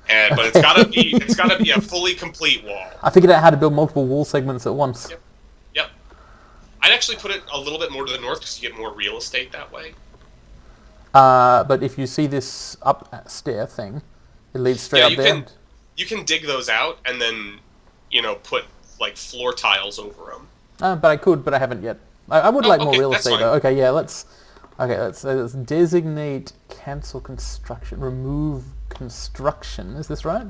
And but it's gotta be a fully complete wall. I figured out how to build multiple wall segments at once. Yep. Yep. I'd actually put it a little bit more to the north because you get more real estate that way. But if you see this up stair thing, it leads straight up there. You can dig those out and then, put like floor tiles over them. But I haven't yet. I would like more real estate fine. though. Okay, yeah, let's designate, cancel construction, remove construction. Is this right?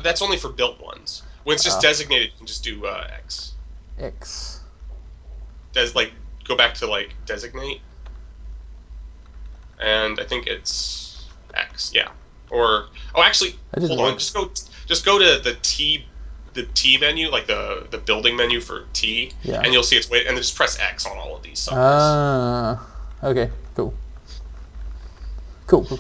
That's only for built ones. When it's just designated, you can just do X. X. Go back to designate, and I think it's X. Yeah. Actually, hold on. Just go to the T menu, like the building menu for T, and you'll see it's and then just press X on all of these suckers. Okay, cool.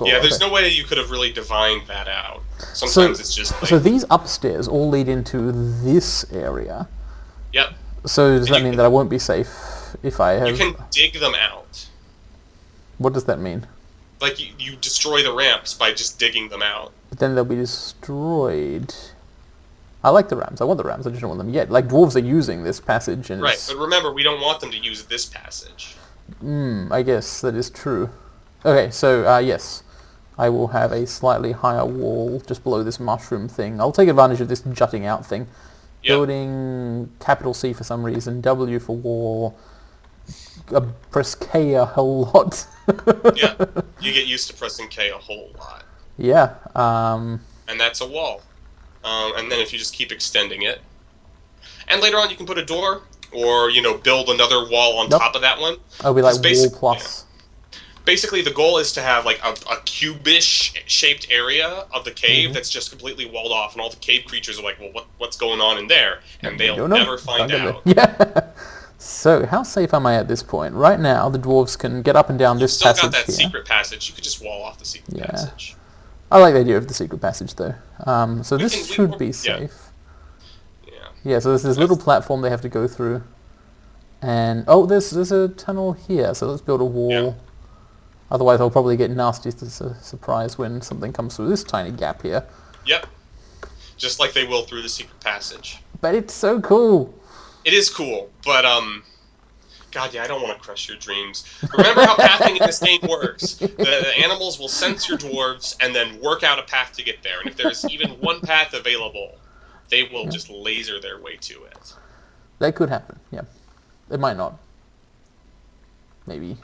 Yeah, there's no way you could have really divined that out. Sometimes it's just so these upstairs all lead into this area. Yep. So does that mean that I won't be safe if I have... You can dig them out. What does that mean? Like, you destroy the ramps by just digging them out. But then they'll be destroyed. I like the ramps. I want the ramps. I just don't want them yet. Like, dwarves are using this passage and... Right, but remember, we don't want them to use this passage. I guess that is true. Okay, so, yes. I will have a slightly higher wall just below this mushroom thing. I'll take advantage of this jutting out thing. Yep. Building capital C for some reason, W for wall, press K a whole lot. Yeah, you get used to pressing K a whole lot. Yeah. And that's a wall. And then if you just keep extending it, and later on you can put a door, or build another wall on top of that one. It'll be like wall plus. Basically, the goal is to have like a cubish shaped area of the cave that's just completely walled off, and all the cave creatures are like, "Well, what's going on in there?" And they'll never find out. Yeah. So, how safe am I at this point? Right now, the dwarves can get up and down this passage. You've still got that secret passage. You could just wall off the secret passage. I like the idea of the secret passage, though. So this should be safe. Yeah. So there's this little platform they have to go through, and there's a tunnel here. So let's build a wall. Yeah. Otherwise, I'll probably get nasty surprise when something comes through this tiny gap here. Yep. Just like they will through the secret passage. But it's so cool. It is cool, but God, yeah, I don't want to crush your dreams. Remember how pathing in this game works. The animals will sense your dwarves and then work out a path to get there. And if there's even one path available, they will just laser their way to it. That could happen, yeah. It might not. Maybe.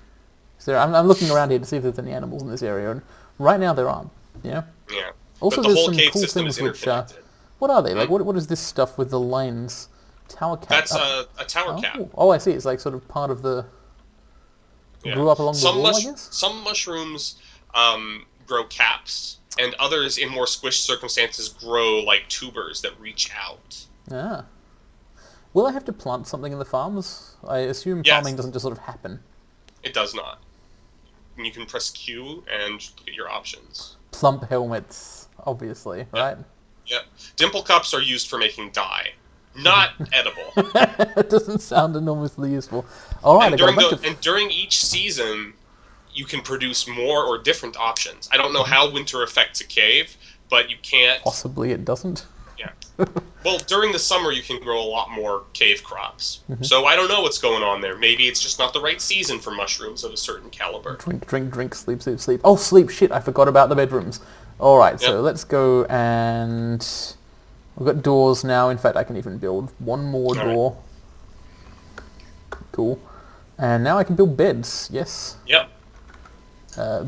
So I'm looking around here to see if there's any animals in this area, and right now there aren't. Yeah. Yeah. Also, but the there's whole some cave cool system things is which interconnected. what are they? Like, what is this stuff with the lines? Tower cap. That's a tower cap. Oh, I see. It's like sort of part of the... Grew up along the wall, I guess? Some mushrooms grow caps, and others, in more squished circumstances, grow like tubers that reach out. Ah. Will I have to plant something in the farms? I assume farming doesn't just sort of happen. It does not. You can press Q and look at your options. Plump helmets, obviously, right? Yep. Dimple cups are used for making dye. Not edible. It doesn't sound enormously useful. All right, and during each season, you can produce more or different options. I don't know how winter affects a cave, but you can't... Possibly it doesn't. Yeah. Well, during the summer, you can grow a lot more cave crops. So I don't know what's going on there. Maybe it's just not the right season for mushrooms of a certain caliber. Drink, sleep. Oh, sleep, shit, I forgot about the bedrooms. All right, so let's go and... We've got doors now. In fact, I can even build one more door. Cool. And now I can build beds. Yes. Yep.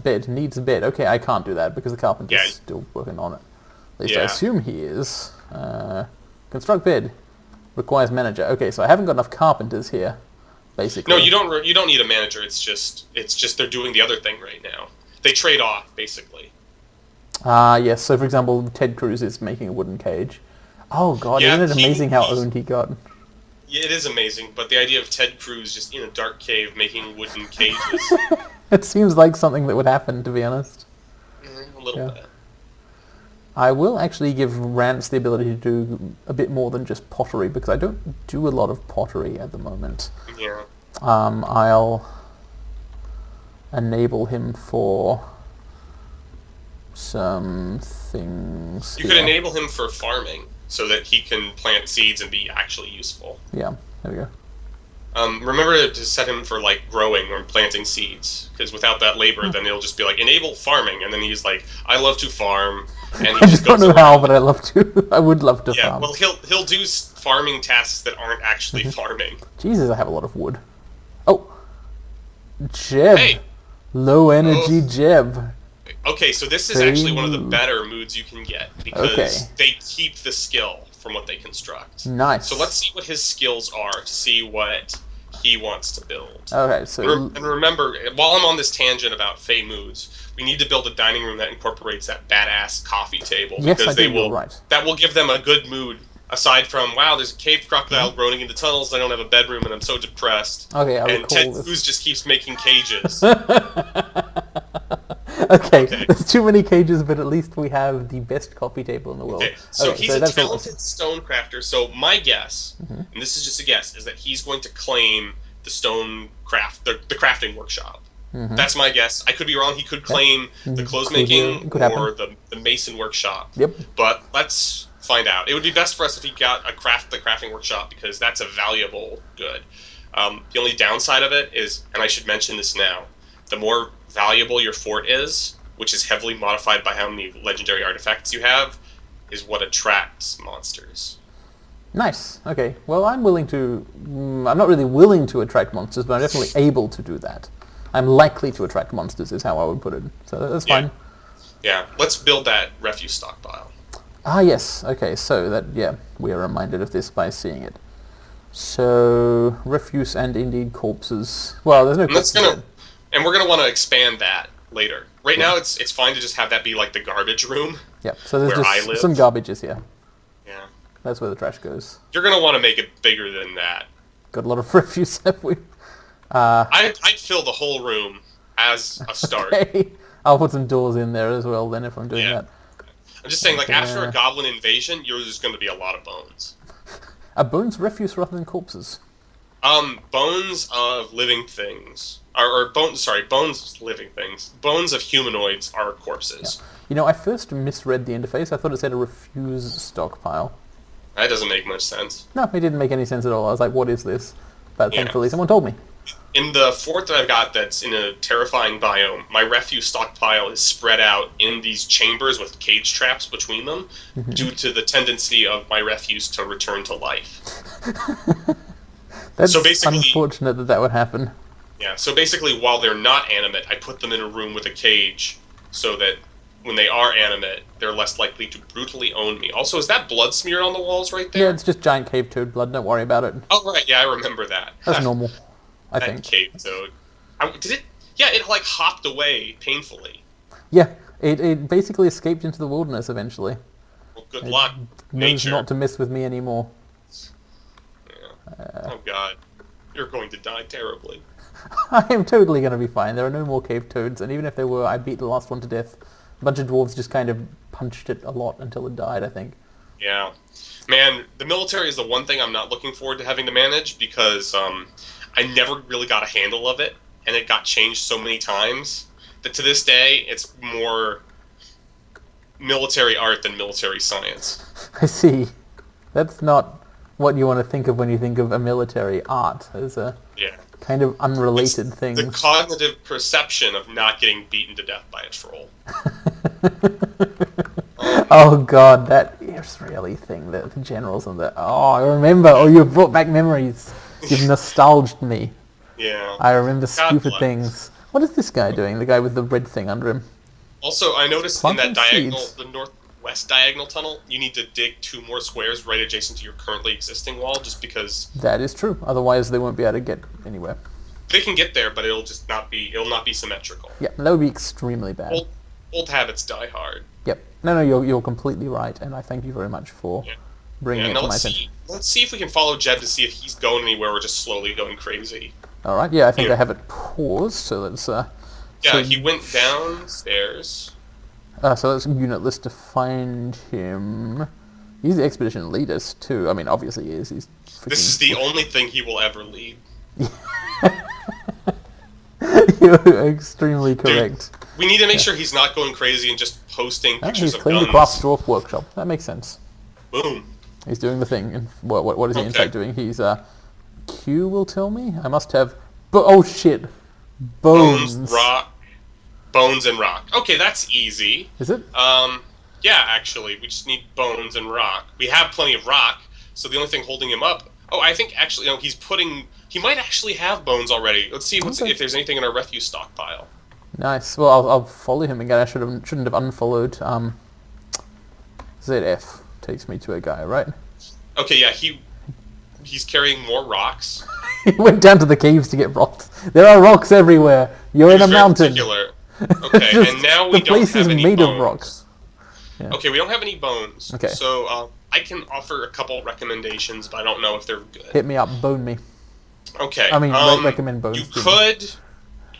Bed. Needs a bed. Okay, I can't do that because the carpenter's still working on it. At least I assume he is. Construct bed. Requires manager. Okay, so I haven't got enough carpenters here, basically. No, you don't need a manager. It's just they're doing the other thing right now. They trade off, basically. Yes. So, for example, Ted Cruz is making a wooden cage. Oh, God, isn't it amazing how owned he got? Yeah, it is amazing, but the idea of Ted Cruz just in a dark cave making wooden cages... It seems like something that would happen, to be honest. A little bit. I will actually give Rance the ability to do a bit more than just pottery, because I don't do a lot of pottery at the moment. Yeah. I'll enable him for some things You could enable him for farming so that he can plant seeds and be actually useful. Yeah, there we go. Remember to set him for like growing or planting seeds, because without that labor, then it'll just be like enable farming, and then he's like, I love to farm, and he I just don't goes know around. how, but I love to. I would love to Yeah, farm. well, he'll do farming tasks that aren't actually farming. Jesus, I have a lot of wood. Oh, Jeb. Hey. Low energy Jeb. Okay, so this is actually one of the better moods you can get, because they keep the skill from what they construct. Nice. So let's see what his skills are to see what he wants to build. Okay, so... And remember, while I'm on this tangent about Fey moods, we need to build a dining room that incorporates that badass coffee table. Yes, because I think you're right. That will give them a good mood, aside from, wow, there's a cave crocodile groaning in the tunnels, I don't have a bedroom, and I'm so depressed. Okay, I will and call Ted this... Cruz just keeps making cages. Okay, there's too many cages, but at least we have the best coffee table in the world. Okay, so he's a that's talented stone crafter, so my guess, and this is just a guess, is that he's going to claim the stone craft, the crafting workshop. That's my guess. I could be wrong. He could claim the clothes making or the mason workshop. Yep. But let's find out. It would be best for us if he got the crafting workshop, because that's a valuable good. The only downside of it is, and I should mention this now, the more valuable your fort is, which is heavily modified by how many legendary artifacts you have, is what attracts monsters. Nice. Okay. Well, I'm willing to... I'm not really willing to attract monsters, but I'm definitely able to do that. I'm likely to attract monsters, is how I would put it. So that's fine. Yeah. Let's build that refuse stockpile. Ah, yes. Okay, so that... Yeah, we are reminded of this by seeing it. So, refuse and indeed corpses. Well, there's no corpses. And we're going to want to expand that later. Right now, it's fine to just have that be like the garbage room. Yeah, so there's where I just live. some garbages here. Yeah. That's where the trash goes. You're going to want to make it bigger than that. Got a lot of refuse, have we? I'd fill the whole room as a start. Okay. I'll put some doors in there as well then if I'm doing that. I'm just saying, like, after a goblin invasion, there's going to be a lot of bones. Are bones refuse rather than corpses? Bones of living things. Bones of living things. Bones of humanoids are corpses. Yeah. You know, I first misread the interface. I thought it said a refuse stockpile. That doesn't make much sense. No, it didn't make any sense at all. I was like, what is this? But thankfully someone told me. In the fort that I've got that's in a terrifying biome, my refuse stockpile is spread out in these chambers with cage traps between them due to the tendency of my refuse to return to life. That's unfortunate that would happen. Yeah, so basically while they're not animate, I put them in a room with a cage so that when they are animate, they're less likely to brutally own me. Also, is that blood smeared on the walls right there? Yeah, it's just giant cave toad blood. Don't worry about it. Oh, right. Yeah, I remember that. That's normal, I think. Cave toad. Did it? Yeah, it like hopped away painfully. Yeah, it basically escaped into the wilderness eventually. Well, good luck, knows nature. not to mess with me anymore. Yeah. Oh god, you're going to die terribly. I am totally going to be fine. There are no more cave toads, and even if there were, I beat the last one to death. A bunch of dwarves just kind of punched it a lot until it died, I think. Yeah. Man, the military is the one thing I'm not looking forward to having to manage, because I never really got a handle of it, and it got changed so many times that to this day, it's more military art than military science. I see. That's not what you want to think of when you think of a military art. There's a kind of unrelated thing. The cognitive perception of not getting beaten to death by a troll. Oh god, that is really thing, the generals and the... Oh, I remember. Oh, you've brought back memories. You've nostalged me. Yeah. I remember stupid things. What is this guy doing? The guy with the red thing under him. Also, I noticed in that diagonal, the northwest diagonal tunnel, you need to dig 2 more squares right adjacent to your currently existing wall, just because... That is true. Otherwise, they won't be able to get anywhere. They can get there, but it'll not be symmetrical. Yeah, that would be extremely bad. Old habits die hard. Yep. No, you're completely right, and I thank you very much for bringing it to my attention. Let's see if we can follow Jeb to see if he's going anywhere or just slowly going crazy. All right. Yeah, I think I have it paused, so let's... Yeah, he went downstairs. So let's unit list to find him. He's the expedition leader too. I mean, obviously he is. He's this is the only thing he will ever lead. You're extremely correct. Dude, We need to make sure he's not going crazy and just posting Oh, pictures he's of cleaned the guns. craft dwarf workshop. That makes sense. Boom. He's doing the thing. And what is he in Okay. fact doing? He's Q will tell me. I must have. Oh shit! Bones, Bones. rock, bones and rock. Okay, that's easy. Is it? Yeah, actually, we just need bones and rock. We have plenty of rock, so the only thing holding him up. Oh, I think actually, no, he's putting. He might actually have bones already. Let's see Okay. if there's anything in our refuse stockpile. Nice. Well, I'll follow him again. I shouldn't have unfollowed. ZF takes me to a guy, right? Okay, yeah, he's carrying more rocks. He went down to the caves to get rocks. There are rocks everywhere. You're in a He's very mountain. particular. Okay, Just- and now we the don't place have is any made bones. of rocks. Yeah. Okay, we don't have any bones. Okay. So I can offer a couple recommendations, but I don't know if they're good. Hit me up, bone me. Okay. I mean, recommend bones. You to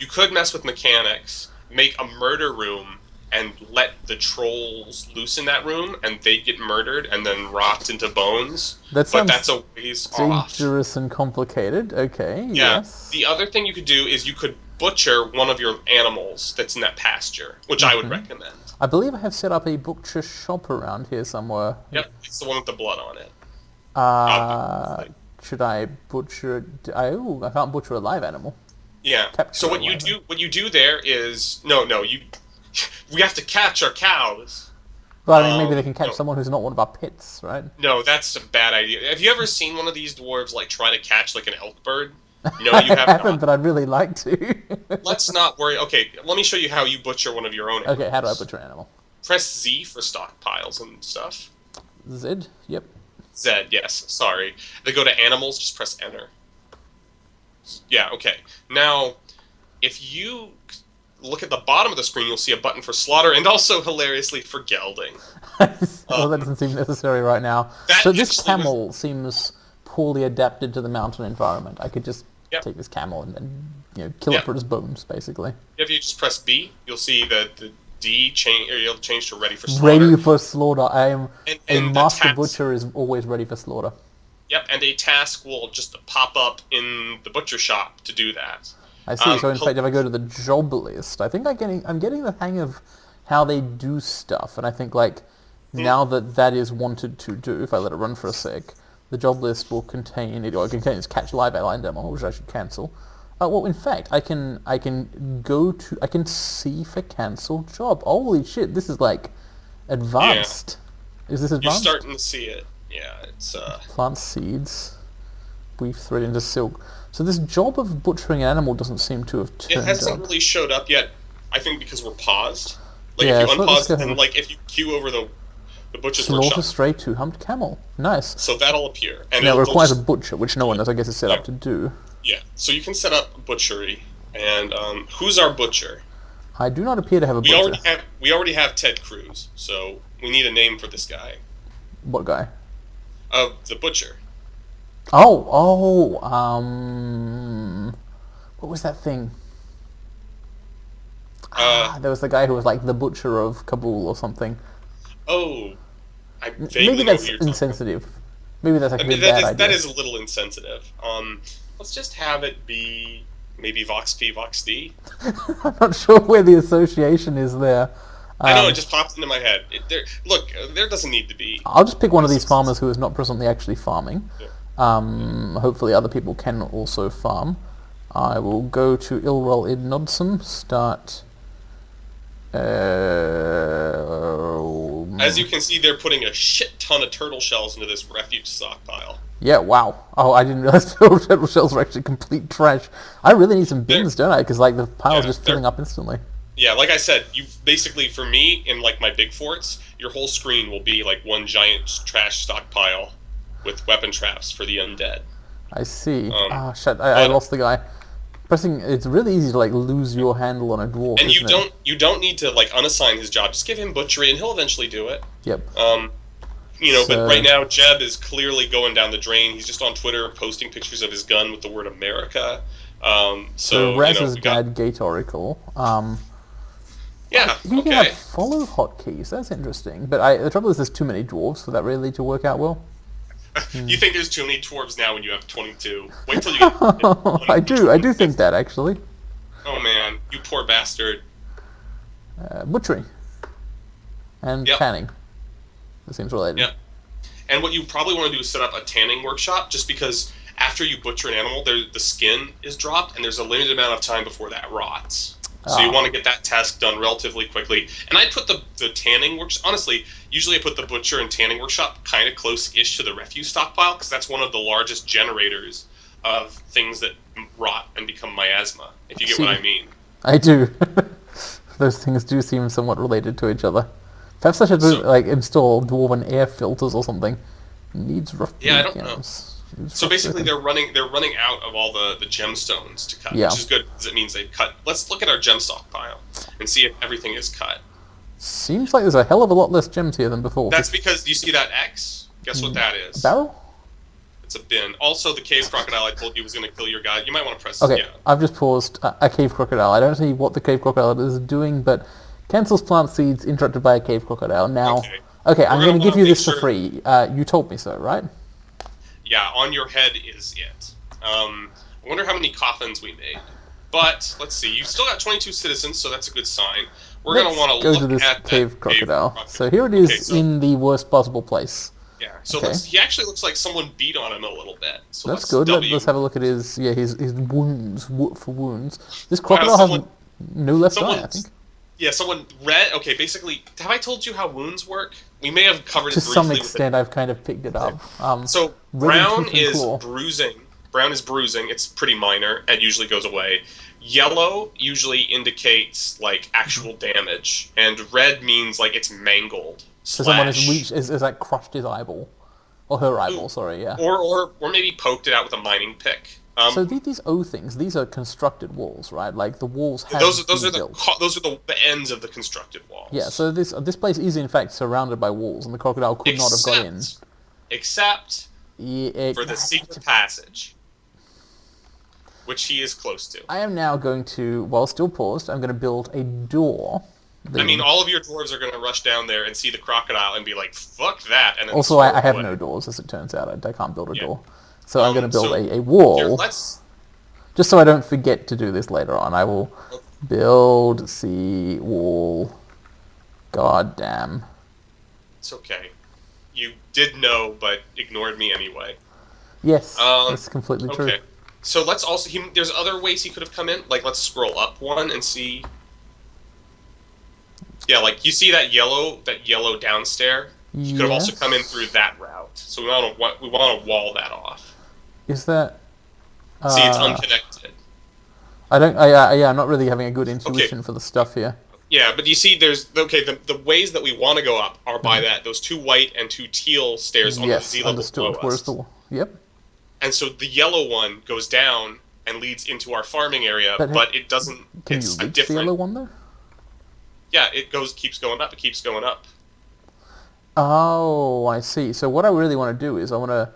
me. could mess with mechanics, make a murder room, and let the trolls loose in that room, and they get murdered and then rot into bones. That But sounds that's a ways off. dangerous and complicated. Okay. Yeah. Yes. The other thing you could do is you could butcher one of your animals that's in that pasture, which I would recommend. I believe I have set up a butcher shop around here somewhere. Yep, it's the one with the blood on it. Uh, should I butcher it? I can't butcher a live animal. Yeah. Capture So a live what you do there is we have to catch our cows. Well, I mean, maybe they can catch no. someone who's not one of our pets, right? No, that's a bad idea. Have you ever seen one of these dwarves like try to catch like an elk bird? No, you I have haven't, not. but I'd really like to. Let's not worry. Okay, let me show you how you butcher one of your own animals. Okay, how do I butcher an animal? Press Z for stockpiles and stuff. Z? Yep. Z, yes. Sorry. They go to animals. Just press Enter. Yeah. Okay. Now, if you look at the bottom of the screen, you'll see a button for slaughter and also hilariously for gelding. Well, that doesn't seem necessary right now. That So this actually camel seems poorly adapted to the mountain environment. I could just Yep. take this camel and kill Yeah. it for its bones, basically. If you just press B, you'll see that the D change, or you'll change to ready for slaughter. Ready for slaughter. I am And a the master task- butcher is always ready for slaughter. Yep, and a task will just pop up in the butcher shop to do that. I see. So in hel- fact, if I go to the job list, I think I'm getting the hang of how they do stuff, and I think like now that is wanted to do, if I let it run for a sec, the job list will contain it, or it contains catch live outline demo, which I should cancel. Well, in fact, I can see for cancel job. Holy shit! This is like advanced. Is this You're advanced? starting to see it. Yeah, it's Plant seeds, weave thread into silk. So this job of butchering an animal doesn't seem to have it turned hasn't up. really showed up yet. I think because we're paused. Like Yeah, if you so let's unpause go it, have then a- like if you queue over the butcher's Slaughter workshop, stray two-humped camel. Nice. so that'll appear. And Now it it'll requires a just- butcher, which no one knows, I guess, is set Yeah. up to do. yeah. So you can set up a butchery, and who's our butcher? I do not appear to have a We butcher. already have Ted Cruz, so we need a name for this guy. What guy? The butcher. Oh, what was that thing? There was the guy who was like the butcher of Kabul or something. Oh, I vaguely Maybe know that's who you're talking insensitive. Maybe that's about. I actually mean, a bad idea. that is a little insensitive. Let's just have it be maybe Vox P, Vox D. I'm not sure where the association is there. I know, it just popped into my head. There doesn't need to be. I'll just pick one of these farmers who is not presently actually farming. Yeah. Hopefully other people can also farm. I will go to Ilrol Idnodson, start... As you can see, they're putting a shit ton of turtle shells into this refuge stockpile. Yeah, wow. Oh, I didn't realize turtle shells were actually complete trash. I really need some bins, don't I? Because like the pile's Yeah, just filling up instantly. Yeah, like I said, you basically, for me, in like my big forts, your whole screen will be like one giant trash stockpile with weapon traps for the undead. I see. Shit, I but- lost the guy. Pressing, it's really easy to like lose your handle on a dwarf, And isn't it? you don't need to like unassign his job. Just give him butchery, and he'll eventually do it. Yep. But So- right now Jeb is clearly going down the drain. He's just on Twitter posting pictures of his gun with the word America. So Raz's we got, Guide Gate Oracle. yeah, You can okay. have follow hotkeys. That's interesting. But the trouble is, there's too many dwarves for that really to work out well. You think there's too many dwarves now when you have 22? Wait till you get I do think that actually. Oh man, you poor bastard. Butchery. And tanning. That seems related. Yep. And what you probably want to do is set up a tanning workshop, just because after you butcher an animal, the skin is dropped, and there's a limited amount of time before that rots. So you want to get that task done relatively quickly. And I put the tanning workshop... Honestly, usually I put the butcher and tanning workshop kind of close-ish to the refuse stockpile, because that's one of the largest generators of things that rot and become miasma, if you get what I mean. I do. Those things do seem somewhat related to each other. Perhaps I should install dwarven air filters or something. Needs rough. Yeah, I don't know. So basically, they're running out of all the gemstones to cut, which is good because it means they've cut. Let's look at our gem stockpile and see if everything is cut. Seems like there's a hell of a lot less gems here than before. That's because you see that X. Guess what that is? A barrel? It's a bin. Also, the cave crocodile I told you was going to kill your guy. You might want to press. Okay, I've just paused a cave crocodile. I don't see what the cave crocodile is doing, but cancels plant seeds interrupted by a cave crocodile. Now, okay, I'm going to give you this for free. You told me so, right? Yeah, on your head is it. I wonder how many coffins we made. But, let's see, you've still got 22 citizens, so that's a good sign. We're going to want to look this at cave crocodile. So here it is in the worst possible place. Yeah, so he actually looks like someone beat on him a little bit. So that's good. Let's have a look at his wounds, for wounds. This crocodile has no left eye, I think. Yeah, okay, basically, have I told you how wounds work? We may have covered it briefly. To some extent, I've kind of picked it up. So, brown is bruising. Brown is bruising. It's pretty minor and usually goes away. Yellow usually indicates, like, actual damage. And red means, like, it's mangled. So someone has like, crushed his eyeball. Or her eyeball, sorry, yeah. Or maybe poked it out with a mining pick. So these O things, these are constructed walls, right? Like the walls have those are the ends of the constructed walls. Yeah, so this place is in fact surrounded by walls, and the crocodile could not have got in. Except for the secret passage, which he is close to. I am now going to, while still paused, I'm going to build a door. I mean, all of your dwarves are going to rush down there and see the crocodile and be like, "Fuck that!" And then also, I have no doors, as it turns out. I can't build a door. So I'm going to build a wall, just so I don't forget to do this later on. I will build sea wall. God damn. It's okay. You did know, but ignored me anyway. Yes, that's completely true. Okay. So let's also... there's other ways he could have come in. Like, let's scroll up one and see... Yeah, like, you see that yellow downstairs? He could have also come in through that route. So we want to wall that off. Is that... See, it's unconnected. I'm not really having a good intuition for the stuff here. Yeah, but you see, there's... Okay, the ways that we want to go up are by those 2 white and 2 teal stairs on the Z level below us. Where's the... Yep. And so the yellow one goes down and leads into our farming area, but it doesn't... Can you reach the yellow one, though? Yeah, it keeps going up, it keeps going up. Oh, I see. So what I really want to do is I want to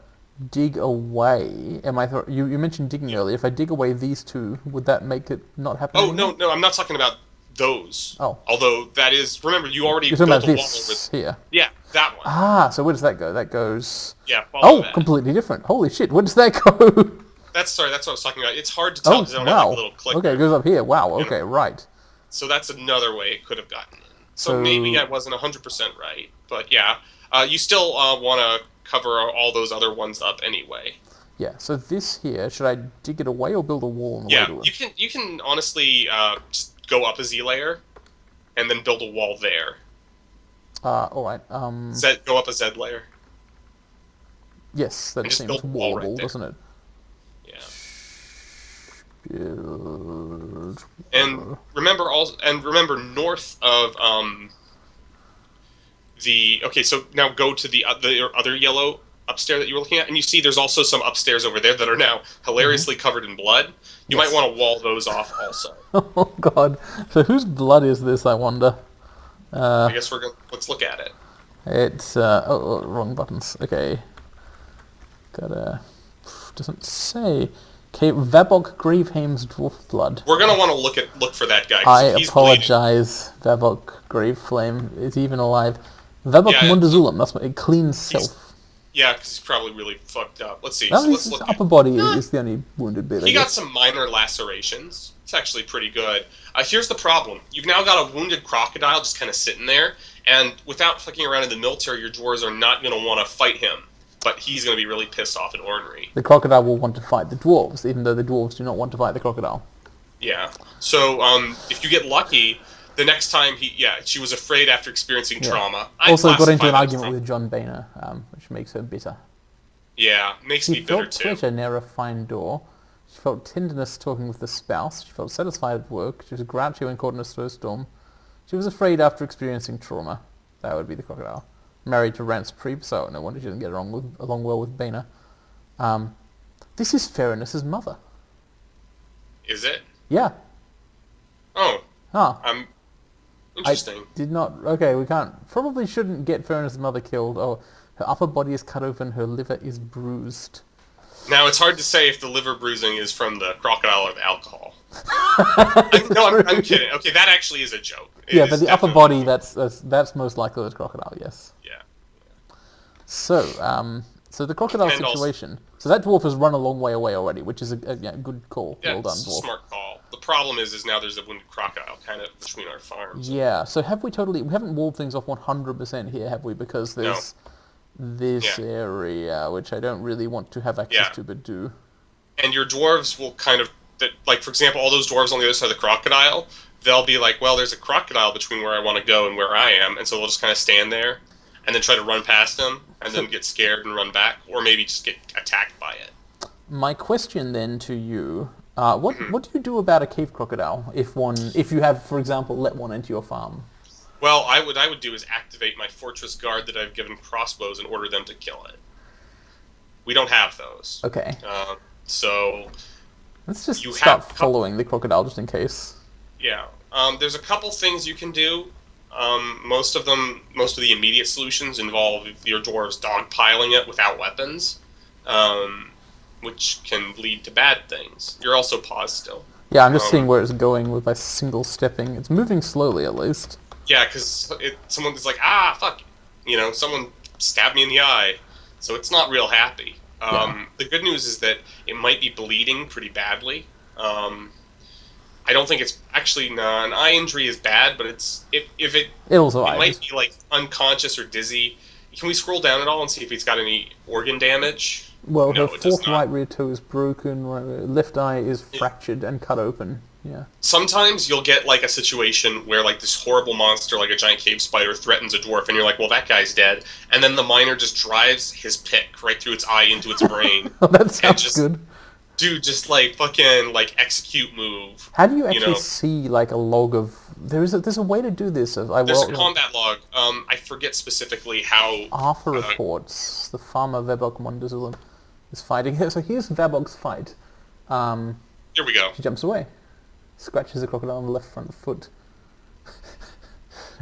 dig away. You mentioned digging earlier. If I dig away these 2, would that make it not happen anymore? No, I'm not talking about those. Oh. Although that is... Remember, you already built a wall over... here. Yeah, that one. Ah, so where does that go? That goes... Yeah, follow that. Completely different. Holy shit, where does that go? That's what I was talking about. It's hard to tell because I don't have like a little click. Okay, it goes up here. Wow, okay, right. So that's another way it could have gotten in. So maybe I wasn't 100% right. But yeah, you still want to cover all those other ones up anyway. Yeah, so this here, should I dig it away or build a wall? Yeah, you can honestly just go up a Z layer and then build a wall there. Alright, Go up a Z layer. Yes, that seems wallable, doesn't it? Yeah. Build... And remember north of the... Okay, so now go to the other yellow upstairs that you were looking at, and you see there's also some upstairs over there that are now hilariously covered in blood. You might want to wall those off also. Oh god. So whose blood is this, I wonder? I guess let's look at it. It's wrong buttons. Okay. Doesn't say. Okay, Vabok Gravehame's dwarf blood. We're gonna want to look for that guy. I apologize, Vabok Graveflame. Is he even alive? Vabok Mundazulam, that's a clean self. Yeah, because he's probably really fucked up. Let's see. Well, So let's his look upper at. body Nah, is the only wounded bit, I he got guess. some minor lacerations. It's actually pretty good. Here's the problem. You've now got a wounded crocodile just kind of sitting there, and without fucking around in the military, your dwarves are not going to want to fight him. But he's going to be really pissed off at ornery. The crocodile will want to fight the dwarves, even though the dwarves do not want to fight the crocodile. Yeah. So if you get lucky, the next time she was afraid after experiencing Yeah. trauma. I Also got into classify an that as argument trauma. with John Boehner, which makes her bitter. Yeah, makes She me bitter felt too. pleasure near a fine door. She felt tenderness talking with the spouse. She felt satisfied at work. She was grouchy when caught in a snowstorm. She was afraid after experiencing trauma. That would be the crocodile. Married to Rance Preep, so no wonder she didn't get along well with Boehner. This is Fairness's mother. Is it? Yeah. Oh, Huh. I'm I interesting. did not... Okay, we can't... Probably shouldn't get Fairness's mother killed. Oh, her upper body is cut open. Her liver is bruised. Now it's hard to say if the liver bruising is from the crocodile or the alcohol. I'm kidding. Okay, that actually is a joke. It Yeah, is but the upper definitely- body, that's most likely the crocodile, yes. Yeah. So, so the crocodile And also- situation. So that dwarf has run a long way away already, which is a good call. Yeah, Well done, it's a dwarf. smart call. The problem is now there's a wounded crocodile kind of between our farms. Yeah, so have we haven't walled things off 100% here, have we? Because there's this Yeah. area, which I don't really want to have access Yeah. to, but do. And your dwarves will kind of, like, for example, all those dwarves on the other side of the crocodile, they'll be like, well, there's a crocodile between where I want to go and where I am, and so they'll just kind of stand there and then try to run past him and then get scared and run back, or maybe just get attacked by it. My question then to you, what do you do about a cave crocodile if you have, for example, let one into your farm? Well, what I would do is activate my fortress guard that I've given crossbows and order them to kill it. We don't have those. Okay. So, Let's just you start have- following the crocodile just in case. yeah. There's a couple things you can do. Most of the immediate solutions involve your dwarves dogpiling it without weapons, which can lead to bad things. You're also paused still. Yeah, I'm just seeing where it's going with by single stepping. It's moving slowly at least. Yeah, because someone's like, fuck, someone stabbed me in the eye, so it's not real happy. The good news is that it might be bleeding pretty badly. I don't think it's actually an eye injury is bad, but It'll survive. it might be like unconscious or dizzy. Can we scroll down at all and see if it's got any organ damage? Well, No, her it does fourth not. right rear toe is broken, left eye is fractured and cut open. Yeah. Sometimes you'll get like a situation where like this horrible monster, like a giant cave spider, threatens a dwarf, and you're like, well, that guy's dead. And then the miner just drives his pick right through its eye into its brain. Oh, that sounds just- good. Dude, just like fucking like execute move. How do you actually know. see like a log of... There's a way to do this. There's a combat log. I forget specifically how. Arthur reports the farmer Vebok Mondazulum is fighting. So here's Vebok's fight. Here we go. She jumps away, scratches the crocodile on the left front foot.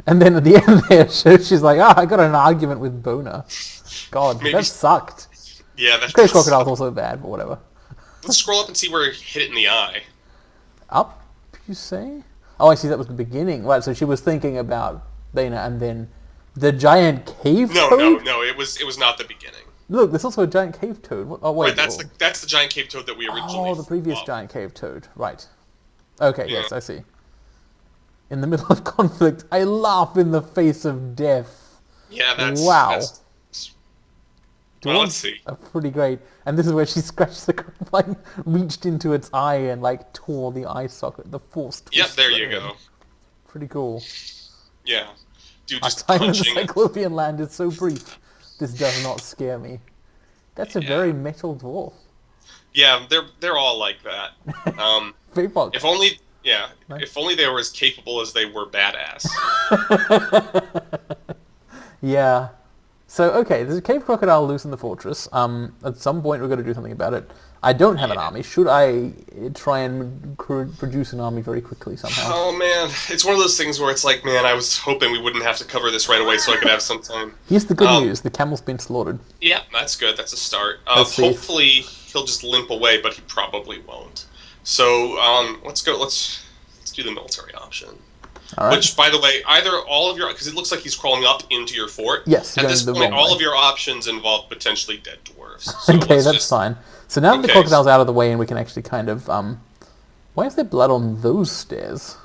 And then at the end there, she's like, I got in an argument with Boner. God, Maybe- that sucked. Yeah, that's. Okay, crocodile's also bad, but whatever. Let's scroll up and see where it hit it in the eye. Up, you say? Oh, I see, that was the beginning. Right, so she was thinking about Dana and then the giant cave toad? No. It was not the beginning. Look, there's also a giant cave toad. Oh, wait. Right, that's the giant cave toad that we originally. Oh, the previous fought. giant cave toad. Right. Okay, Yeah. yes, I see. In the middle of conflict, I laugh in the face of death. Yeah, that's. Wow. That's, well, let's Dwarves see. are pretty great. And this is where she scratched the like reached into its eye and like tore the eye socket, the force twist. Yep, there you thing. go. Pretty cool. Yeah, dude, Our just time in the punching. Cyclopean land is so brief. This does not scare me. That's a Yeah. very metal dwarf. Yeah, they're all like that. Vapok. If only, yeah, Right. if only they were as capable as they were badass. Yeah. So, okay, there's a cave crocodile loose in the fortress. At some point we're going to do something about it. I don't have an army. Should I try and produce an army very quickly somehow? Oh man, it's one of those things where it's like, man, I was hoping we wouldn't have to cover this right away so I could have some time. Here's the good news. The camel's been slaughtered. Yeah, that's good. That's a start. Let's see. Hopefully he'll just limp away, but he probably won't. So let's go. Let's do the military option. All right. Which, by the way, either all of your... Because it looks like he's crawling up into your fort. Yes, At going this the point, wrong all way. of your options involve potentially dead dwarves. So Okay, that's just... fine. So now that the Okay. crocodile's out of the way and we can actually kind of... why is there blood on those stairs?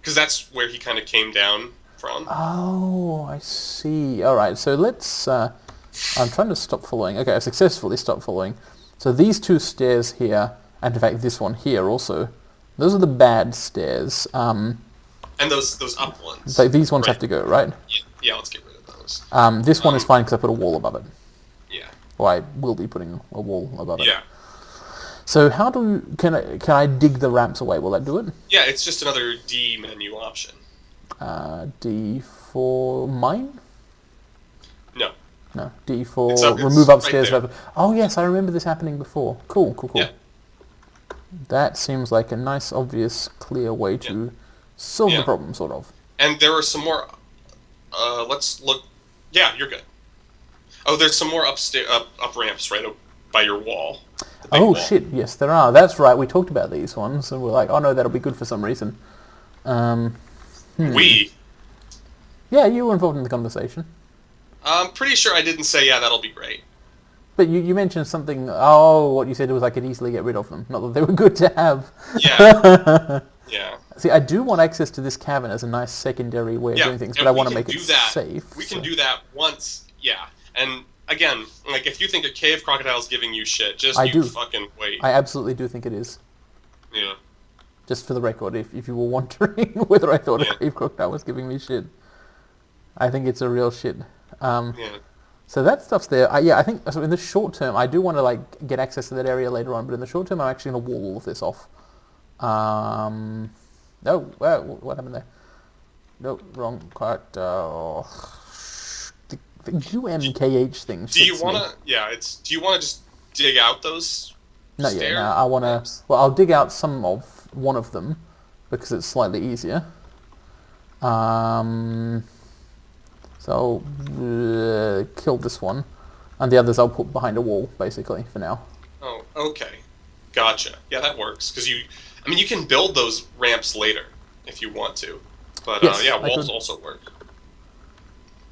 Because that's where he kind of came down from. Oh, I see. Alright, so let's... I'm trying to stop following. Okay, I successfully stopped following. So these two stairs here, and in fact this one here also, those are the bad stairs. And those up ones. So these ones Right. have to go, right? Yeah, let's get rid of those. This one is fine because I put a wall above it. Yeah. Or I will be putting a wall above it. Yeah. So how can I dig the ramps away? Will that do it? Yeah, it's just another D menu option. D for mine? No. No. D for It's remove right upstairs. there. Oh yes, I remember this happening before. Cool. Yeah. That seems like a nice, obvious, clear way to solve the Yeah. problem, sort of. And there are some more... let's look... Yeah, you're good. Oh, there's some more up ramps right by your wall. The big Oh wall. shit, yes there are. That's right, we talked about these ones, and we're like, oh no, that'll be good for some reason. We? Yeah, you were involved in the conversation. I'm pretty sure I didn't say, yeah, that'll be great. But you mentioned something, what you said was I could easily get rid of them. Not that they were good to have. Yeah. Yeah. See, I do want access to this cavern as a nice secondary way of doing things, but and I we want to can make do it that. safe. We can so- do that once, yeah. And again, like if you think a cave crocodile's giving you shit, just I do. fucking wait. I absolutely do think it is. Yeah. Just for the record, if you were wondering whether I thought Yeah. a cave crocodile was giving me shit. I think it's a real shit. Yeah. So that stuff's there. I think so. In the short term, I do want to like get access to that area later on, but in the short term, I'm actually going to wall all of this off. No, what happened there? No, wrong part. The UMKH thing. Do you shits me. wanna? Yeah, it's. Do you wanna just dig out those? Not yet. stair No, I want to. ramps? Well, I'll dig out one of them because it's slightly easier. So I'll kill this one, and the others I'll put behind a wall, basically, for now. Oh, okay. Gotcha. Yeah, that works. Because I mean, you can build those ramps later if you want to. But Yes, yeah, I walls could. also work.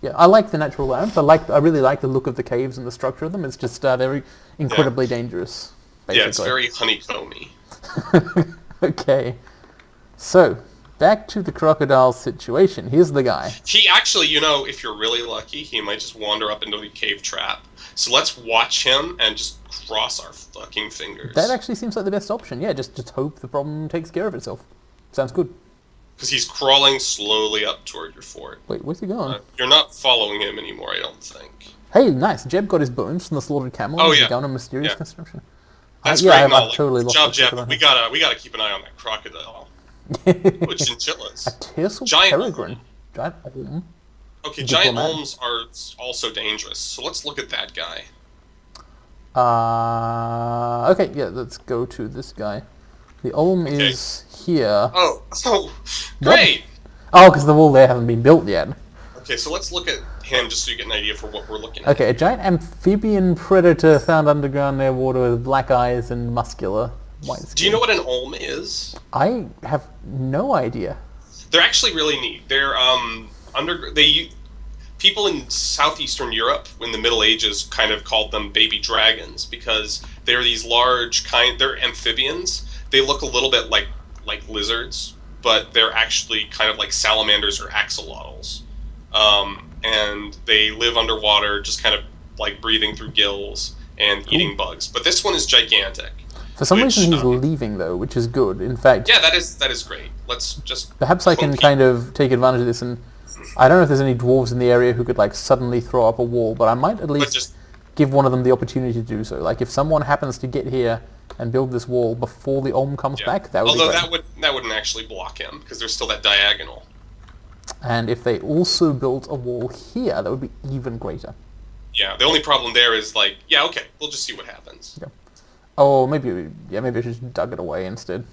Yeah, I like the natural ramps. I really like the look of the caves and the structure of them. It's just they're incredibly dangerous. Basically. Yeah, it's very honeycomby. Okay, so back to the crocodile situation. Here's the guy. He actually, if you're really lucky, he might just wander up into the cave trap. So let's watch him and just cross our fucking fingers. That actually seems like the best option. Yeah, just hope the problem takes care of itself. Sounds good. Because he's crawling slowly up toward your fort. Wait, where's he going? You're not following him anymore, I don't think. Hey, nice. Jeb got his bones from the slaughtered camel. Oh, He's yeah. going on mysterious Yeah. construction. That's yeah, great. I've Like, totally good lost job, the Jeb. track of We gotta keep an eye on that crocodile. Or chinchillas. A Tersal Giant peregrine. Giant olm. Okay, giant Diplomat. olms are also dangerous. So let's look at that guy. Okay, yeah, let's go to this guy. The olm is here. Oh, great. Oh, because the wall there haven't been built yet. Okay, so let's look at him just so you get an idea for what we're looking at. Okay, a giant amphibian predator found underground near water with black eyes and muscular white skin. Do you know what an olm is? I have no idea. They're actually really neat. They're people in southeastern Europe in the Middle Ages kind of called them baby dragons because they're these large they're amphibians. They look a little bit like lizards, but they're actually kind of like salamanders or axolotls. And they live underwater, just kind of like breathing through gills and eating bugs. But this one is gigantic. For some reason he's leaving though, which is good. In fact, Yeah, that is great. Let's just perhaps I can kind of take advantage of this, and I don't know if there's any dwarves in the area who could like suddenly throw up a wall, but I might at least just give one of them the opportunity to do so. Like if someone happens to get here and build this wall before the olm comes back, that would Although be great. that wouldn't actually block him because there's still that diagonal. And if they also built a wall here, that would be even greater. Yeah, the only problem there is like, yeah, okay, we'll just see what happens. Yeah. Oh, maybe I should just dug it away instead.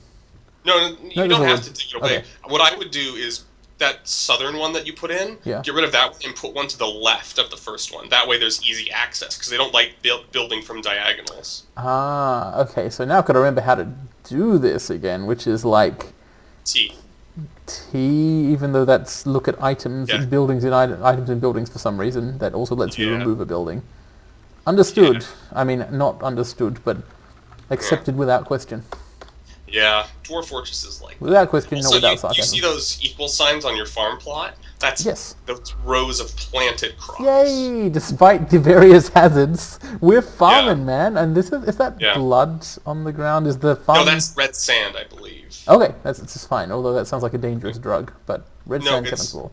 No, you don't have to dig it away. Okay. What I would do is that southern one that you put in, Yeah. get rid of that and put one to the left of the first one. That way there's easy access because they don't like building from diagonals. Ah, okay. So now I've got to remember how to do this again, which is like T. T, even though that's look at items Yeah. and buildings in items in buildings for some reason. That also lets you Yeah. remove a building. Understood. Yeah. I mean, not understood, but Yeah. accepted without question. Yeah. Dwarf Fortresses like that. Without question, not Also, without you see sarcasm. those equal signs on your farm plot? That's Yes. those rows of planted crops. Yay! Despite the various hazards, we're farming, Yeah. man. And this is that Yeah. blood on the ground? Is the farm? No, that's red sand, I believe. Okay, that's fine. Although that sounds like a dangerous drug, but red No, sand it's- chemical.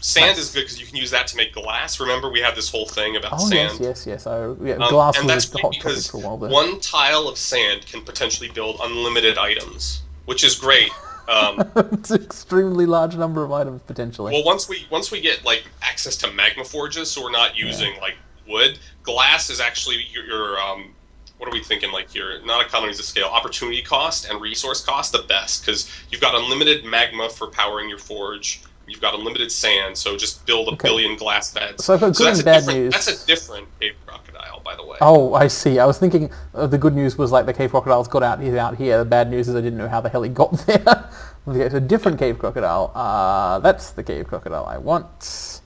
Sand Nice. is good because you can use that to make glass. Remember, we had this whole thing about Oh sand. yes. Glass And was that's a great hot topic because for a while there. one tile of sand can potentially build unlimited items, which is great. It's an extremely large number of items potentially. Well, once we get like access to magma forges, so we're not using like wood. Glass is actually your what are we thinking? Like your not economies of scale, opportunity cost and resource cost the best because you've got unlimited magma for powering your forge. You've got unlimited sand, so just build a billion glass beds. So I've got good that's and bad different. news. That's a different cave crocodile, by the way. Oh, I see. I was thinking the good news was like the cave crocodile's got out. He's out here. The bad news is I didn't know how the hell he got there. Okay, so different cave crocodile. That's the cave crocodile I want.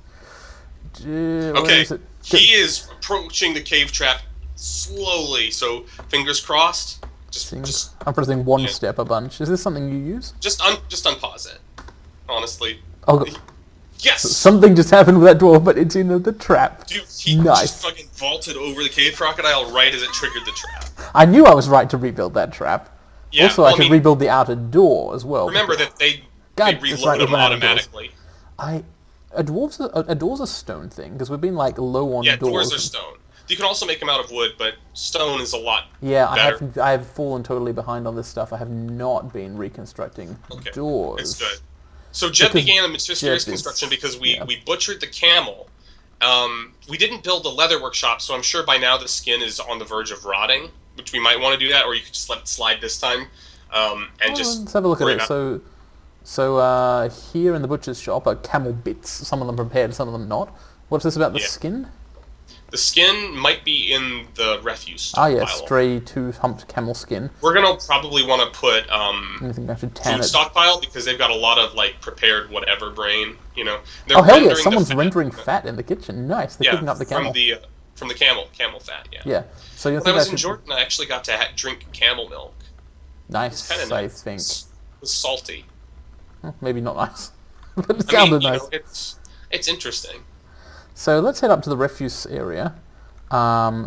Where Okay, is it? he is approaching the cave trap slowly, so fingers crossed. Just I'm pressing one yeah. step a bunch. Is this something you use? just unpause it. Honestly, Oh, yes. something just happened with that dwarf, but it's in the trap. Dude, he Nice. just fucking vaulted over the cave crocodile right as it triggered the trap. I knew I was right to rebuild that trap. Yeah, Also, well, I should rebuild the outer door as well. remember that they God, reload that's right, them we've run out of doors. automatically. A door's a stone thing because we've been like low on Yeah, doors. doors are stone. You can also make them out of wood, but stone is a lot Yeah, better. I have fallen totally behind on this stuff. I have not been reconstructing Okay, doors. it's good. So Jeb Because began a mysterious Jeb is- construction because we, yeah. we butchered the camel. We didn't build the leather workshop, so I'm sure by now the skin is on the verge of rotting, which we might want to do that, or you could just let it slide this time, and just Let's have a look at worry it. about- So here in the butcher's shop are camel bits. Some of them prepared, some of them not. What's this about the Yeah. skin? The skin might be in the refuse Ah, yeah, pile. stray two-humped camel skin. We're gonna probably want to put Anything I should tan food it. stockpile because they've got a lot of like prepared whatever brain. You know. Oh hell yeah! rendering the Someone's fat. rendering fat in the kitchen. Nice. They're Yeah, cooking up the camel. from the camel fat. Yeah. Yeah. So you When I think was I in should... Jordan, I actually got to drink camel milk. Nice. Kind of nice. I think. It was salty. Maybe not nice, but it I mean, sounded you nice. know, it's interesting. So let's head up to the refuse area.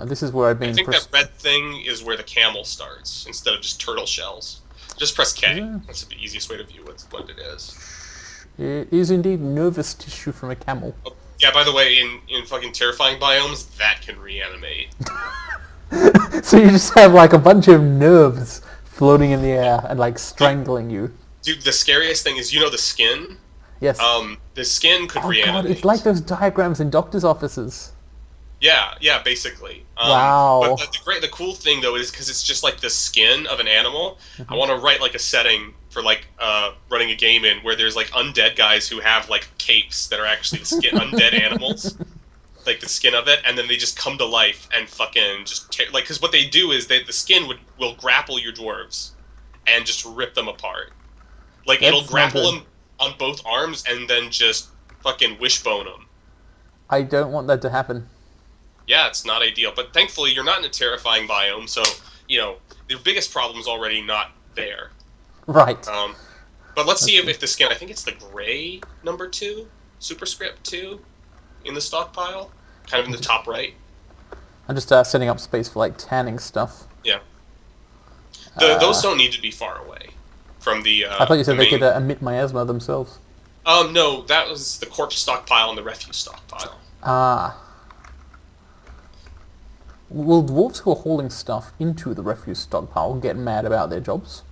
This is where I've I been. think that red thing is where the camel starts instead of just turtle shells. Just press K. Yeah. That's the easiest way to view what it is. It is indeed nervous tissue from a camel. Oh, yeah. By the way, in fucking terrifying biomes, that can reanimate. So you just have like a bunch of nerves floating in the air and like strangling you. Dude, the scariest thing is, you know, the skin. Yes. The skin could Oh reanimate. god, it's like those diagrams in doctors' offices. Yeah, basically. Wow. But the cool thing though is because it's just like the skin of an animal. Mm-hmm. I want to write like a setting for like running a game in where there's like undead guys who have like capes that are actually the skin undead animals, like the skin of it, and then they just come to life and fucking just tear, like because what they do is the skin will grapple your dwarves and just rip them apart. Like it'll That's not grapple good. them on both arms and then just fucking wishbone them. I don't want that to happen. Yeah, it's not ideal, but thankfully you're not in a terrifying biome, so you know the biggest problem's already not there. Right. But let's see if the skin. I think it's the gray number 2, superscript 2, in the stockpile, kind of in the top right. I'm just setting up space for like tanning stuff. Yeah. Those don't need to be far away from the. I thought you said the they main- could emit miasma themselves. No, that was the corpse stockpile and the refuse stockpile. Ah. Will dwarves who are hauling stuff into the refuse stockpile get mad about their jobs?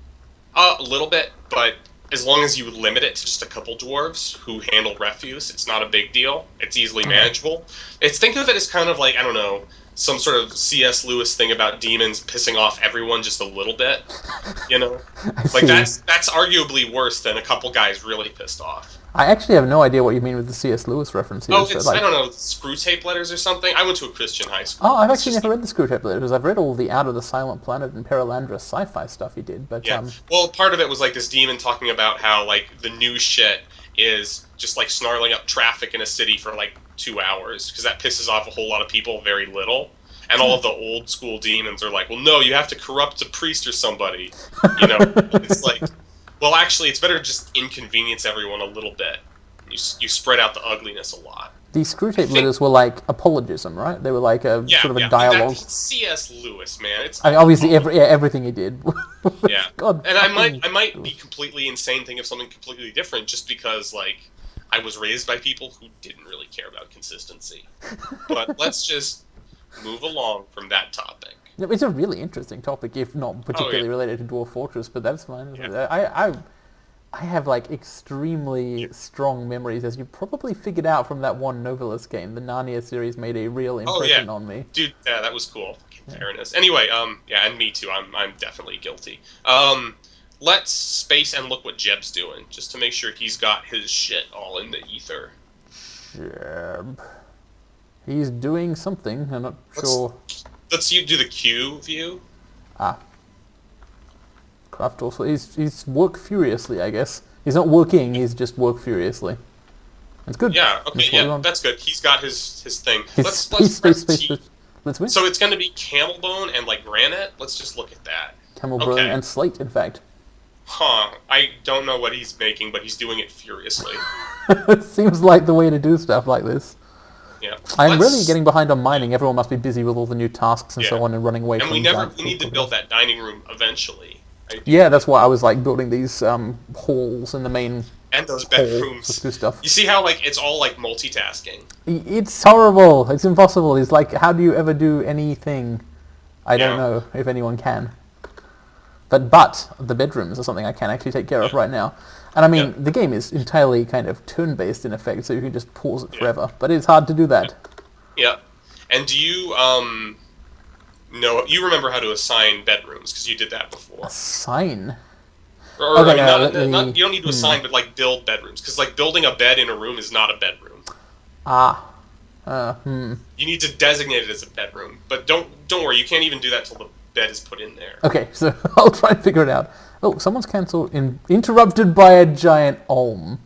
A little bit, but as long as you limit it to just a couple dwarves who handle refuse, it's not a big deal. It's easily manageable. Think of it as kind of like, I don't know, some sort of C.S. Lewis thing about demons pissing off everyone just a little bit. You know? I Like see. that's arguably worse than a couple guys really pissed off. I actually have no idea what you mean with the C.S. Lewis reference here. Oh, So, it's, like, I don't know, screw tape letters or something? I went to a Christian high school. oh, I've It's actually just, never read the Screwtape Letters. I've read all the Out of the Silent Planet and Paralandra sci-fi stuff he did, but yeah. Well, part of it was like this demon talking about how like the new shit is just like snarling up traffic in a city for like 2 hours because that pisses off a whole lot of people very little. And all of the old school demons are like, well, no, you have to corrupt a priest or somebody. You know, it's like, well, actually, it's better just inconvenience everyone a little bit. You spread out the ugliness a lot. the Screwtape Letters were like apologism, right? They were like a sort of a dialogue. That's C.S. Lewis, man. It's I mean, obviously, everything he did. yeah. God, and I might be completely insane, think of something completely different, just because like I was raised by people who didn't really care about consistency. But let's just move along from that topic. It's a really interesting topic, if not particularly related to Dwarf Fortress, but that's fine. Yeah. I have like extremely strong memories, as you probably figured out from that one Novelist game. The Narnia series made a real impression on me. Dude, yeah, that was cool. Fairness. Anyway, yeah, and me too. I'm definitely guilty. Let's space and look what Jeb's doing, just to make sure he's got his shit all in the ether. Jeb. He's doing something. I'm not sure. Let's do the Q view. Craft also. He's work furiously, I guess. He's not working. He's just work furiously. That's good. Yeah. Okay. Yeah, that's good. He's got his thing. Let's win. So it's going to be camel bone and like granite. Let's just look at that. Camel bone and slate, in fact. Huh. I don't know what he's making, but he's doing it furiously. It seems like the way to do stuff like this. Yeah. I'm really getting behind on mining. Everyone must be busy with all the new tasks and so on and running away from we need to build that dining room eventually. Yeah, that's why I was like building these halls in the main and those bedrooms. Stuff. You see how like it's all like multitasking. It's horrible. It's impossible. It's like, how do you ever do anything? I don't know if anyone can. But the bedrooms are something I can actually take care of right now. And I mean, the game is entirely kind of turn-based in effect, so you can just pause it forever. But it's hard to do that. Yeah. And do you know, you remember how to assign bedrooms because you did that before? Assign? Or okay, not, you don't need to assign, but like build bedrooms, because like building a bed in a room is not a bedroom. You need to designate it as a bedroom, but don't worry, you can't even do that till the bed is put in there. Okay, so I'll try and figure it out. Oh, someone's interrupted by a giant olm.